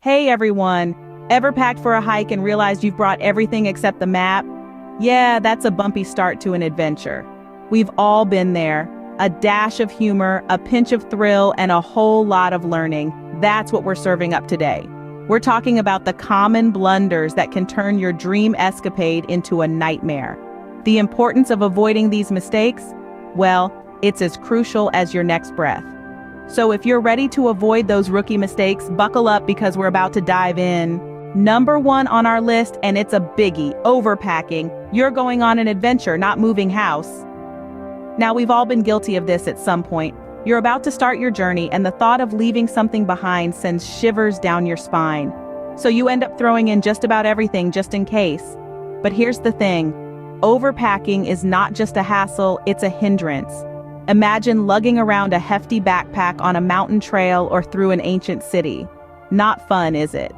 Hey everyone, ever packed for a hike and realized you've brought everything except the map? Yeah, that's a bumpy start to an adventure. We've all been there. A dash of humor, a pinch of thrill, and a whole lot of learning. That's what we're serving up today. We're talking about the common blunders that can turn your dream escapade into a nightmare. The importance of avoiding these mistakes? Well, it's as crucial as your next breath. So if you're ready to avoid those rookie mistakes, buckle up because we're about to dive in. Number 1 on our list, and it's a biggie, overpacking. You're going on an adventure, not moving house. Now, we've all been guilty of this at some point. You're about to start your journey, and the thought of leaving something behind sends shivers down your spine. So you end up throwing in just about everything just in case. But here's the thing. Overpacking is not just a hassle, it's a hindrance. Imagine lugging around a hefty backpack on a mountain trail or through an ancient city. Not fun, is it?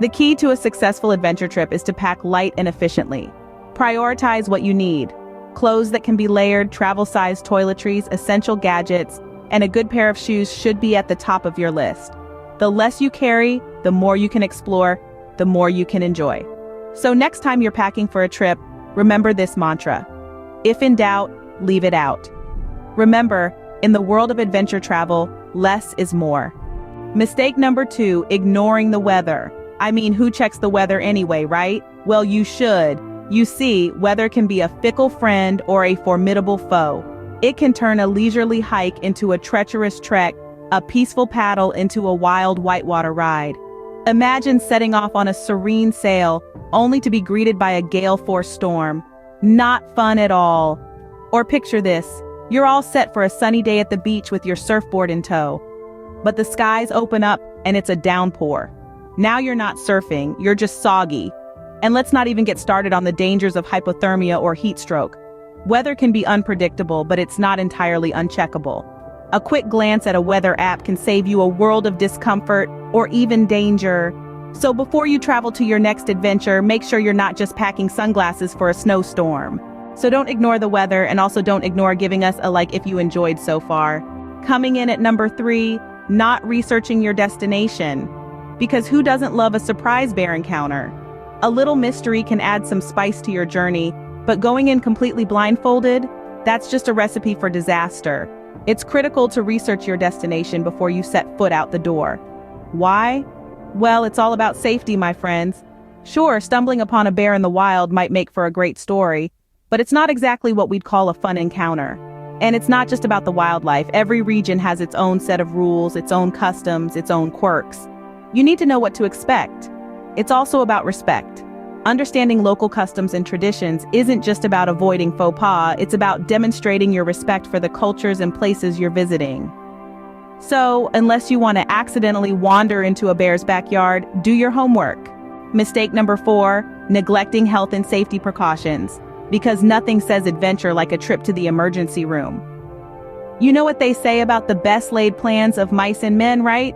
The key to a successful adventure trip is to pack light and efficiently. Prioritize what you need. Clothes that can be layered, travel-sized toiletries, essential gadgets, and a good pair of shoes should be at the top of your list. The less you carry, the more you can explore, the more you can enjoy. So next time you're packing for a trip, remember this mantra. If in doubt, leave it out. Remember, in the world of adventure travel, less is more. Mistake number 2, ignoring the weather. I mean, who checks the weather anyway, right? Well, you should. You see, weather can be a fickle friend or a formidable foe. It can turn a leisurely hike into a treacherous trek, a peaceful paddle into a wild whitewater ride. Imagine setting off on a serene sail, only to be greeted by a gale-force storm. Not fun at all. Or picture this. You're all set for a sunny day at the beach with your surfboard in tow. But the skies open up and it's a downpour. Now you're not surfing, you're just soggy. And let's not even get started on the dangers of hypothermia or heat stroke. Weather can be unpredictable, but it's not entirely uncheckable. A quick glance at a weather app can save you a world of discomfort or even danger. So before you travel to your next adventure, make sure you're not just packing sunglasses for a snowstorm. So don't ignore the weather, and also don't ignore giving us a like if you enjoyed so far. Coming in at number 3, not researching your destination. Because who doesn't love a surprise bear encounter? A little mystery can add some spice to your journey, but going in completely blindfolded, that's just a recipe for disaster. It's critical to research your destination before you set foot out the door. Why? Well, it's all about safety, my friends. Sure, stumbling upon a bear in the wild might make for a great story, but it's not exactly what we'd call a fun encounter. And it's not just about the wildlife. Every region has its own set of rules, its own customs, its own quirks. You need to know what to expect. It's also about respect. Understanding local customs and traditions isn't just about avoiding faux pas, it's about demonstrating your respect for the cultures and places you're visiting. So, unless you want to accidentally wander into a bear's backyard, do your homework. Mistake number 4, neglecting health and safety precautions. Because nothing says adventure like a trip to the emergency room. You know what they say about the best laid plans of mice and men, right?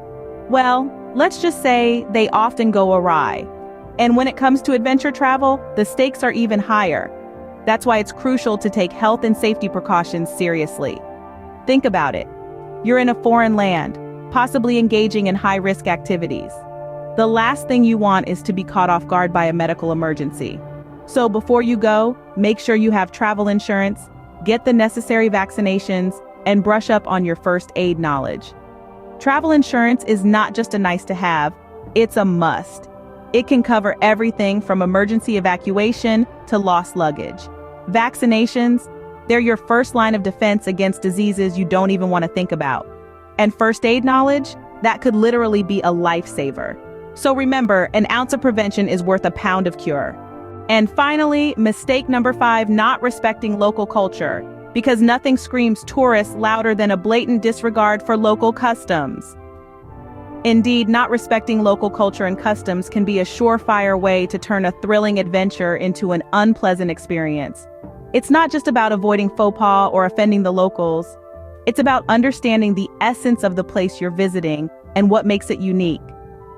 Well, let's just say they often go awry. And when it comes to adventure travel, the stakes are even higher. That's why it's crucial to take health and safety precautions seriously. Think about it. You're in a foreign land, possibly engaging in high-risk activities. The last thing you want is to be caught off guard by a medical emergency. So before you go, make sure you have travel insurance, get the necessary vaccinations, and brush up on your first aid knowledge. Travel insurance is not just a nice to have, it's a must. It can cover everything from emergency evacuation to lost luggage. Vaccinations, they're your first line of defense against diseases you don't even want to think about. And first aid knowledge, that could literally be a lifesaver. So remember, an ounce of prevention is worth a pound of cure. And finally, mistake number 5, not respecting local culture. Because nothing screams tourist louder than a blatant disregard for local customs. Indeed, not respecting local culture and customs can be a surefire way to turn a thrilling adventure into an unpleasant experience. It's not just about avoiding faux pas or offending the locals. It's about understanding the essence of the place you're visiting and what makes it unique.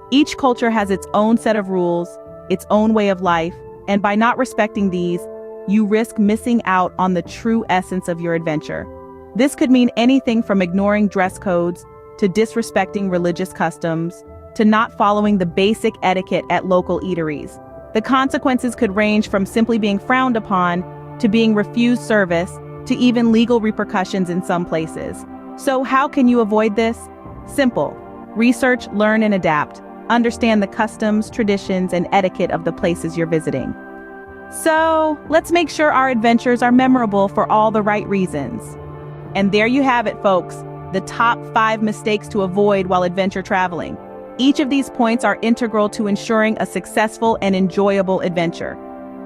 Each culture has its own set of rules, its own way of life, and by not respecting these, you risk missing out on the true essence of your adventure. This could mean anything from ignoring dress codes, to disrespecting religious customs, to not following the basic etiquette at local eateries. The consequences could range from simply being frowned upon, to being refused service, to even legal repercussions in some places. So how can you avoid this? Simple. Research, learn, and adapt. Understand the customs, traditions, and etiquette of the places you're visiting. So, let's make sure our adventures are memorable for all the right reasons. And there you have it, folks. The top 5 mistakes to avoid while adventure traveling. Each of these points are integral to ensuring a successful and enjoyable adventure.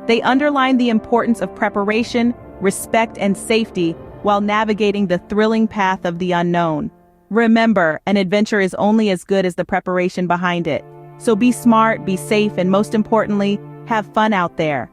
They underline the importance of preparation, respect, and safety while navigating the thrilling path of the unknown. Remember, an adventure is only as good as the preparation behind it. So be smart, be safe, and most importantly, have fun out there.